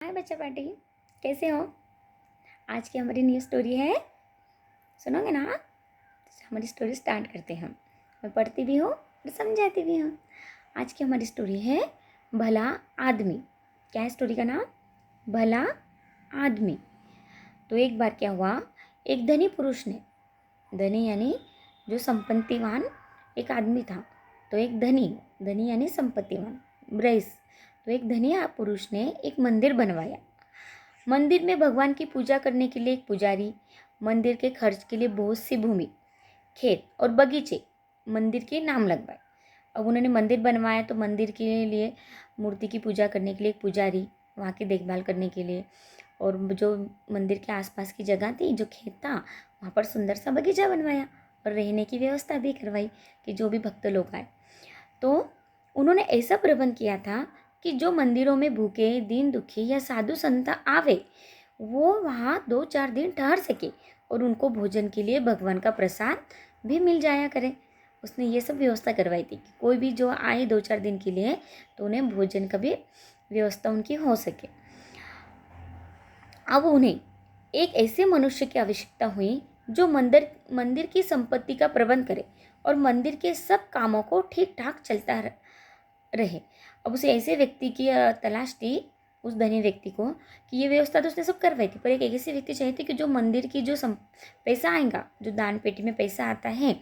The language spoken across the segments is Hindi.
हाय बच्चा पार्टी, कैसे हो? आज की हमारी न्यू स्टोरी है, सुनोगे ना? हमारी स्टोरी स्टार्ट करते हैं। मैं पढ़ती भी हूँ और समझाती भी हूँ। आज की हमारी स्टोरी है भला आदमी। क्या है स्टोरी का नाम? भला आदमी। तो एक बार क्या हुआ, एक धनी पुरुष ने, धनी यानी जो संपत्तिवान एक आदमी था, तो एक धनी, धनी यानी संपत्तिवान, ब्रैस। तो एक धनी पुरुष ने एक मंदिर बनवाया। मंदिर में भगवान की पूजा करने के लिए एक पुजारी, मंदिर के खर्च के लिए बहुत सी भूमि, खेत और बगीचे मंदिर के नाम लगवाए। अब उन्होंने मंदिर बनवाया तो मंदिर के लिए मूर्ति की पूजा करने के लिए एक पुजारी, वहाँ की देखभाल करने के लिए, और जो मंदिर के आसपास की जगह थी, जो खेत था, वहाँ पर सुंदर सा बगीचा बनवाया और रहने की व्यवस्था भी करवाई कि जो भी भक्त लोग आए। तो उन्होंने ऐसा प्रबंध किया था कि जो मंदिरों में भूखे, दीन दुखी या साधु संत आवे, वो वहाँ 2-4 दिन ठहर सके और उनको भोजन के लिए भगवान का प्रसाद भी मिल जाया करे। उसने ये सब व्यवस्था करवाई थी कि कोई भी जो आए 2-4 दिन के लिए, तो उन्हें भोजन का भी व्यवस्था उनकी हो सके। अब उन्हें एक ऐसे मनुष्य की आवश्यकता हुई जो मंदिर की संपत्ति का प्रबंध करे और मंदिर के सब कामों को ठीक ठाक चलता रहे। अब उसे ऐसे व्यक्ति की तलाश थी, उस धनी व्यक्ति को, कि ये व्यवस्था तो उसने सब करवाई थी, पर एक ऐसे व्यक्ति चाहिए थे कि जो मंदिर की जो पैसा आएगा, जो दान पेटी में पैसा आता है,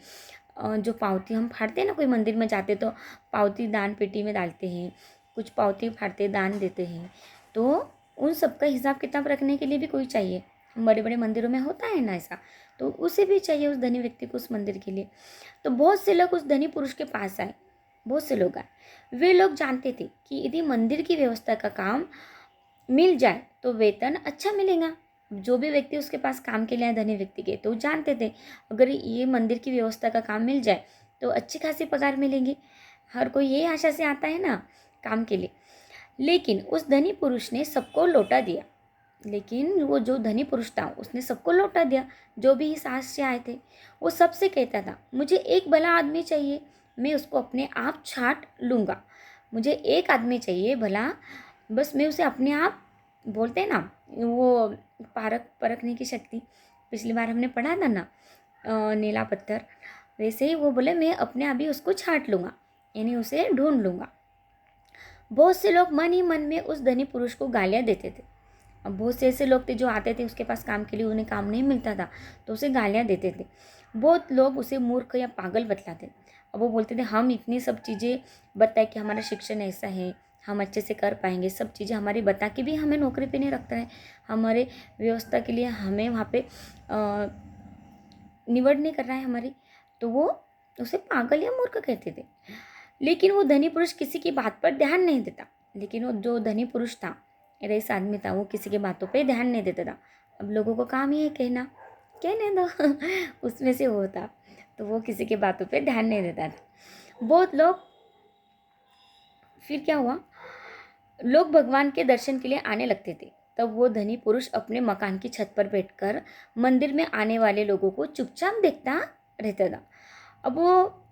जो पावती हम फाड़ते हैं ना, कोई मंदिर में जाते तो पावती दान पेटी में डालते हैं, कुछ पावती फाड़ते दान देते हैं, तो उन सब का हिसाब किताब रखने के लिए भी कोई चाहिए। बड़े बड़े मंदिरों में होता है ना ऐसा, तो उसे भी चाहिए उस धनी व्यक्ति को उस मंदिर के लिए। तो बहुत से लोग उस धनी पुरुष के पास आए, बहुत से लोग आए। वे लोग जानते थे कि यदि मंदिर की व्यवस्था का काम मिल जाए तो वेतन अच्छा मिलेगा। जो भी व्यक्ति उसके पास काम के लिए आए धनी व्यक्ति के, तो जानते थे अगर ये मंदिर की व्यवस्था का काम मिल जाए तो अच्छी खासी पगार मिलेगी। हर कोई यही आशा से आता है ना काम के लिए। लेकिन उस धनी पुरुष ने सबको लौटा दिया। लेकिन वो जो धनी पुरुष था उसने सबको लौटा दिया। जो भी इस आस से आए थे, वो सबसे कहता था, मुझे एक भला आदमी चाहिए, मैं उसको अपने आप छांट लूँगा। मुझे एक आदमी चाहिए भला, बस मैं उसे अपने आप, बोलते हैं ना वो परखने की शक्ति, पिछली बार हमने पढ़ा था ना नीला पत्थर, वैसे ही वो बोले मैं अपने आप ही उसको छांट लूँगा, यानी उसे ढूंढ लूँगा। बहुत से लोग मन ही मन में उस धनी पुरुष को गालियाँ देते थे। अब बहुत से ऐसे लोग थे जो आते थे उसके पास काम के लिए, उन्हें काम नहीं मिलता था तो उसे गालियाँ देते थे। बहुत लोग उसे मूर्ख या पागल बतलाते। अब वो बोलते थे हम इतनी सब चीज़ें बताए कि हमारा शिक्षण ऐसा है, हम अच्छे से कर पाएंगे, सब चीज़ें हमारी बता के भी हमें नौकरी पे नहीं रखता है, हमारे व्यवस्था के लिए हमें वहाँ पे निवड नहीं कर रहा है हमारी, तो वो उसे पागल या मूर्ख कहते थे। लेकिन वो धनी पुरुष किसी की बात पर ध्यान नहीं देता। लेकिन वो जो धनी पुरुष था, रईस आदमी था, वो किसी की बातों पे ध्यान नहीं देता था। अब लोगों को काम ही है कहना, कहने दो उसमें से वो था, तो वो किसी की बातों पे ध्यान नहीं देता था। बहुत लोग, फिर क्या हुआ, लोग भगवान के दर्शन के लिए आने लगते थे। तब वो धनी पुरुष अपने मकान की छत पर बैठकर मंदिर में आने वाले लोगों को चुपचाप देखता रहता था। अब वो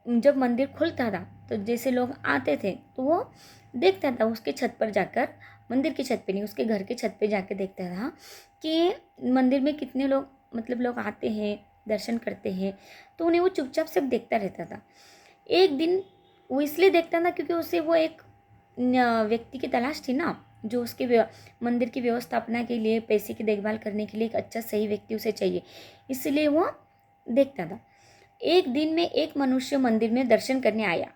जब मंदिर खुलता था तो जैसे लोग आते थे तो वो देखता था, उसके छत पर जाकर, मंदिर की छत पे नहीं, उसके घर की छत पे जाकर देखता था कि मंदिर में कितने लोग, मतलब लोग आते हैं, दर्शन करते हैं। तो उन्हें वो चुपचाप सब देखता रहता था। एक दिन वो इसलिए देखता था क्योंकि उसे वो एक व्यक्ति की तलाश थी ना, जो उसके मंदिर की व्यवस्थापना के लिए, पैसे की देखभाल करने के लिए एक अच्छा सही व्यक्ति उसे चाहिए, इसलिए वो देखता था। एक दिन में एक मनुष्य मंदिर में दर्शन करने आया।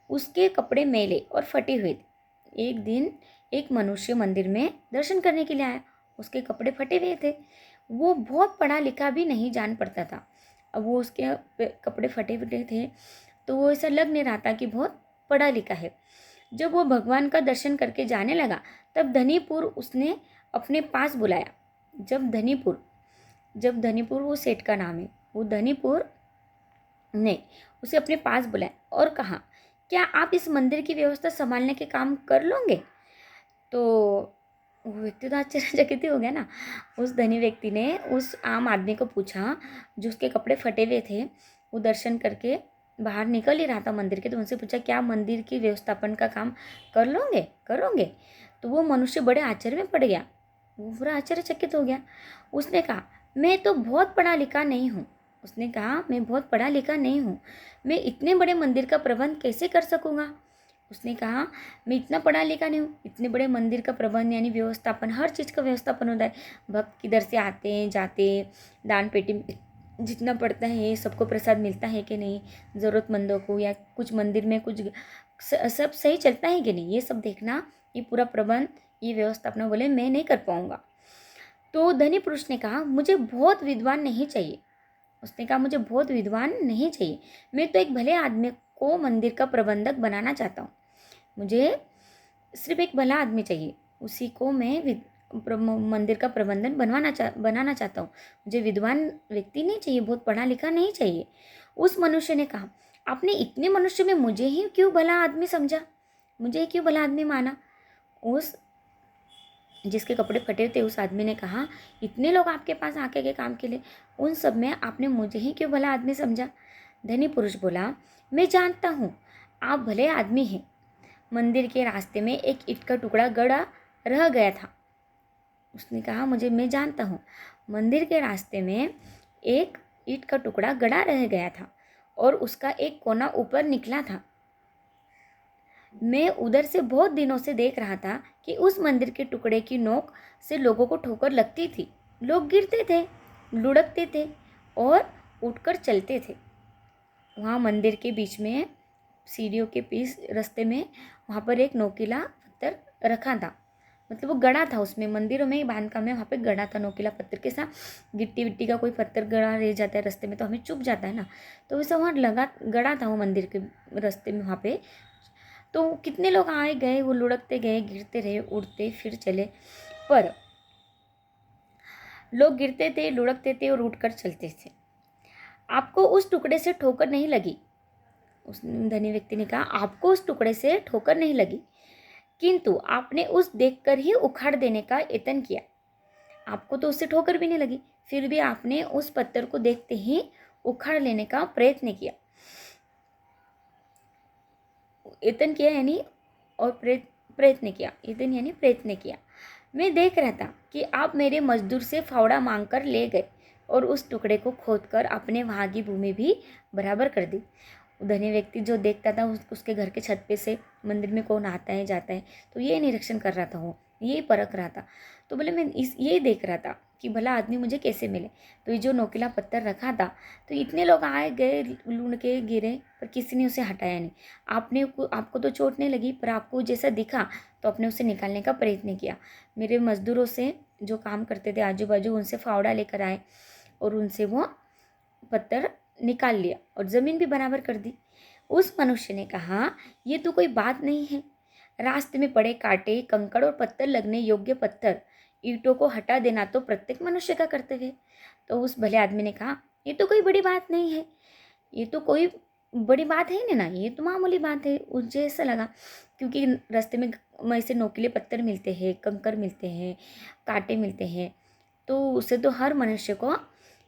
उसके कपड़े मैले और फटे हुए थे। एक दिन एक मनुष्य मंदिर में दर्शन करने के लिए आया, उसके कपड़े फटे हुए थे। वो बहुत पढ़ा लिखा भी नहीं जान पड़ता था। अब वो उसके कपड़े फटे फटे थे तो वो ऐसा लग नहीं रहा था कि बहुत पढ़ा लिखा है। जब वो भगवान का दर्शन करके जाने लगा तब धनीपुर उसने अपने पास बुलाया। जब धनीपुर वो सेठ का नाम है, वो धनीपुर ने उसे अपने पास बुलाया और कहा, क्या आप इस मंदिर की व्यवस्था संभालने के काम कर लोगे? तो वो व्यक्ति तो आश्चर्यचकित ही हो गया ना। उस धनी व्यक्ति ने उस आम आदमी को पूछा, जो उसके कपड़े फटे हुए थे, वो दर्शन करके बाहर निकल ही रहा था मंदिर के, तो उनसे पूछा क्या मंदिर की व्यवस्थापन का काम कर लोगे, करोगे? तो वो मनुष्य बड़े आश्चर्य में पड़ गया, वो पूरा आश्चर्यचकित हो गया। उसने कहा, मैं तो बहुत पढ़ा लिखा नहीं हूँ। उसने कहा, मैं बहुत पढ़ा लिखा नहीं हूँ, मैं इतने बड़े मंदिर का प्रबंध कैसे कर सकूँगा। उसने कहा, मैं इतना पढ़ा लिखा नहीं हूँ, इतने बड़े मंदिर का प्रबंध यानी व्यवस्थापन, हर चीज़ का व्यवस्थापन होता है। भक्त किधर से आते हैं जाते हैं, दान पेटी में जितना पड़ता है सबको प्रसाद मिलता है कि नहीं, ज़रूरतमंदों को, या कुछ मंदिर में कुछ सब सही चलता है कि नहीं, ये सब देखना, ये पूरा प्रबंध, ये व्यवस्थापना। बोले मैं नहीं कर पाऊँगा। तो धनी पुरुष ने कहा, मुझे बहुत विद्वान नहीं चाहिए। उसने कहा, मुझे बहुत विद्वान नहीं चाहिए, मैं तो एक भले आदमी को मंदिर का प्रबंधक बनाना चाहता हूँ। मुझे सिर्फ एक भला आदमी चाहिए, उसी को मैं मंदिर का प्रबंधन बनाना चाहता हूँ। मुझे विद्वान व्यक्ति नहीं चाहिए, बहुत पढ़ा लिखा नहीं चाहिए। उस मनुष्य ने कहा, आपने इतने मनुष्य में मुझे ही क्यों भला आदमी समझा, मुझे क्यों भला आदमी माना। उस जिसके कपड़े फटे थे उस आदमी ने कहा, इतने लोग आपके पास आके गए काम के लिए, उन सब में आपने मुझे ही क्यों भला आदमी समझा। धनी पुरुष बोला, मैं जानता हूँ आप भले आदमी हैं। मंदिर के रास्ते में एक ईंट का टुकड़ा गड़ा रह गया था। उसने कहा, मैं जानता हूँ मंदिर के रास्ते में एक ईंट का टुकड़ा गड़ा रह गया था और उसका एक कोना ऊपर निकला था। मैं उधर से बहुत दिनों से देख रहा था कि उस मंदिर के टुकड़े की नोक से लोगों को ठोकर लगती थी, लोग गिरते थे, लुढ़कते थे और उठकर चलते थे। वहाँ मंदिर के बीच में सीढ़ियों के पीस रास्ते में वहाँ पर एक नोकीला पत्थर रखा था, मतलब वो गड़ा था, उसमें मंदिरों में बांधकाम में वहाँ पे गड़ा था नोकीला पत्थर के साथ। गिट्टी विट्टी का कोई पत्थर गड़ा रह जाता है रास्ते में तो हमें चुभ जाता है ना, तो वैसा वहाँ लगा गड़ा था वो मंदिर के रास्ते में वहाँ पे। तो कितने लोग आए गए, वो लुढ़कते गए, गिरते रहे, उड़ते फिर चले, पर लोग गिरते थे, लुढ़कते थे और उठकर चलते थे। आपको उस टुकड़े से ठोकर नहीं लगी। उस धनी व्यक्ति ने कहा, आपको उस टुकड़े से ठोकर नहीं लगी, किंतु आपने उस देखकर ही उखाड़ देने का यत्न किया। आपको तो उससे ठोकर भी नहीं लगी, फिर भी आपने उस पत्थर को देखते ही उखाड़ लेने का प्रयत्न किया। यत्न किया यानी और प्रयत्न किया, यत्न यानी प्रयत्न किया। मैं देख रहा था कि आप मेरे मजदूर से फावड़ा मांगकर ले गए और उस टुकड़े को खोदकर अपने वहाँ की भूमि भी बराबर कर दी। धनी व्यक्ति जो देखता था उसके घर के छत पे से मंदिर में कौन आता है जाता है, तो ये निरीक्षण कर रहा था, वो ये परख रहा था। तो बोले, मैं ये देख रहा था कि भला आदमी मुझे कैसे मिले। तो ये जो नोकीला पत्थर रखा था, तो इतने लोग आए गए, लूढ़ के गिरे, पर किसी ने उसे हटाया नहीं। आपको तो चोट नहीं लगी, पर आपको जैसा दिखा तो आपने उसे निकालने का प्रयत्न किया। मेरे मजदूरों से जो काम करते थे आजू बाजू, उनसे फावड़ा लेकर आए और उनसे वो पत्थर निकाल लिया और ज़मीन भी बराबर कर दी। उस मनुष्य ने कहा, ये तो कोई बात नहीं है, रास्ते में पड़े कांटे, कंकड़ और पत्थर लगने योग्य पत्थर, ईंटों को हटा देना तो प्रत्येक मनुष्य का कर्तव्य है। तो उस भले आदमी ने कहा, ये तो कोई बड़ी बात नहीं है, ये तो कोई बड़ी बात है ना, ये तो मामूली बात है। मुझे ऐसा लगा, क्योंकि रास्ते में ऐसे नोकीले पत्थर मिलते हैं, कंकर मिलते हैं, कांटे मिलते हैं, तो उसे तो हर मनुष्य को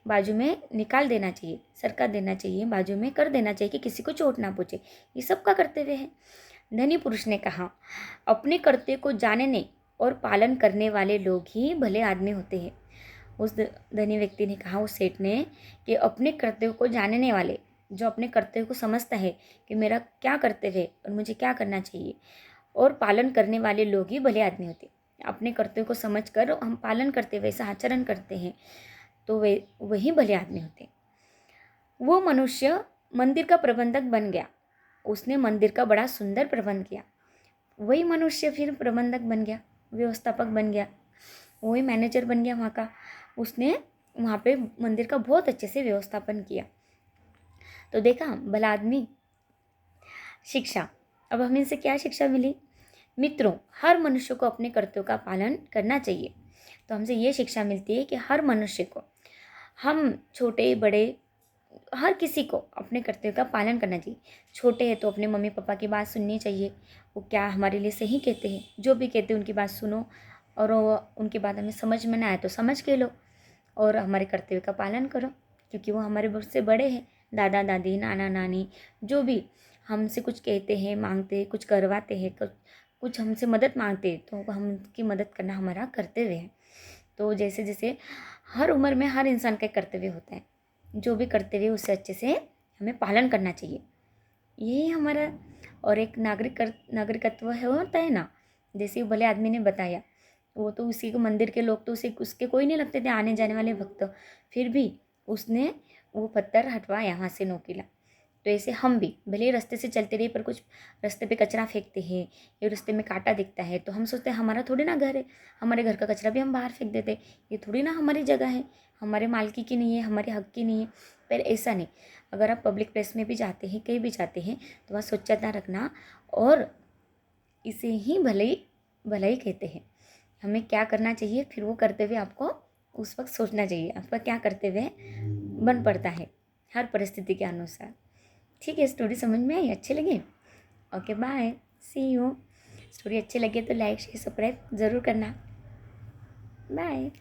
बाजू में निकाल देना चाहिए, सरका देना चाहिए, बाजू में कर देना चाहिए कि किसी को चोट ना पहुँचे, ये सबका कर्तव्य है। धनी पुरुष ने कहा, अपने कर्तव्य को जानने और पालन करने वाले लोग ही भले आदमी होते हैं। उस धनी व्यक्ति ने कहा, उस सेठ ने, कि अपने कर्तव्य को जानने वाले, जो अपने कर्तव्य को समझता है कि मेरा क्या कर्तव्य है और मुझे क्या करना चाहिए, और पालन करने वाले लोग ही भले आदमी होते हैं। अपने कर्तव्य को समझकर हम पालन करते, वैसा आचरण करते हैं, तो वे वही भले आदमी होते हैं। वो मनुष्य मंदिर का प्रबंधक बन गया, उसने मंदिर का बड़ा सुंदर प्रबंध किया। वही मनुष्य फिर प्रबंधक बन गया, व्यवस्थापक बन गया, वही मैनेजर बन गया वहाँ का। उसने वहाँ पे मंदिर का बहुत अच्छे से व्यवस्थापन किया। तो देखा भला आदमी। शिक्षा, अब हमें इनसे क्या शिक्षा मिली। मित्रों, हर मनुष्य को अपने कर्तव्यों का पालन करना चाहिए। तो हमसे ये शिक्षा मिलती है कि हर मनुष्य को, हम छोटे बड़े हर किसी को अपने कर्तव्य का पालन करना चाहिए। छोटे हैं तो अपने मम्मी पापा की बात सुननी चाहिए, वो क्या हमारे लिए सही कहते हैं, जो भी कहते हैं उनकी बात सुनो, और उनकी बात हमें समझ में ना आए तो समझ के लो, और हमारे कर्तव्य का पालन करो, क्योंकि वो हमारे से बड़े हैं। दादा दादी, नाना नानी, जो भी हमसे कुछ कहते हैं, मांगते हैं, कुछ करवाते हैं, कुछ हमसे मदद मांगते तो हम उनकी मदद करना हमारा कर्तव्य है। तो जैसे जैसे हर उम्र में हर इंसान का एक कर्तव्य होता है, जो भी कर्तव्य उससे अच्छे से हमें पालन करना चाहिए। यही हमारा और एक नागरिकत्व है होता है ना। जैसे भले आदमी ने बताया, वो तो उसी को मंदिर के लोग तो उसे उसके कोई नहीं लगते थे आने जाने वाले भक्त, फिर भी उसने वो पत्थर हटवाया वहाँ से नोकीला। तो ऐसे हम भी भले ही रास्ते से चलते रहे पर कुछ रास्ते पे कचरा फेंकते हैं या रास्ते में कांटा दिखता है तो हम सोचते हैं हमारा थोड़ी ना घर है, हमारे घर का कचरा भी हम बाहर फेंक देते, ये थोड़ी ना हमारी जगह है, हमारे मालकी की नहीं है, हमारे हक की नहीं है। पर ऐसा नहीं, अगर आप पब्लिक प्लेस में भी जाते हैं, कहीं भी जाते हैं, तो वहाँ स्वच्छता रखना और इसे ही भलाई कहते हैं। हमें क्या करना चाहिए फिर वो करते हुए आपको उस वक्त सोचना चाहिए आपका क्या कर्तव्य बन पड़ता है हर परिस्थिति के अनुसार। ठीक है, स्टोरी समझ में आई? अच्छे लगे? Okay, bye, see you. Story अच्छी लगे तो लाइक शेयर सब्सक्राइब ज़रूर करना। बाय।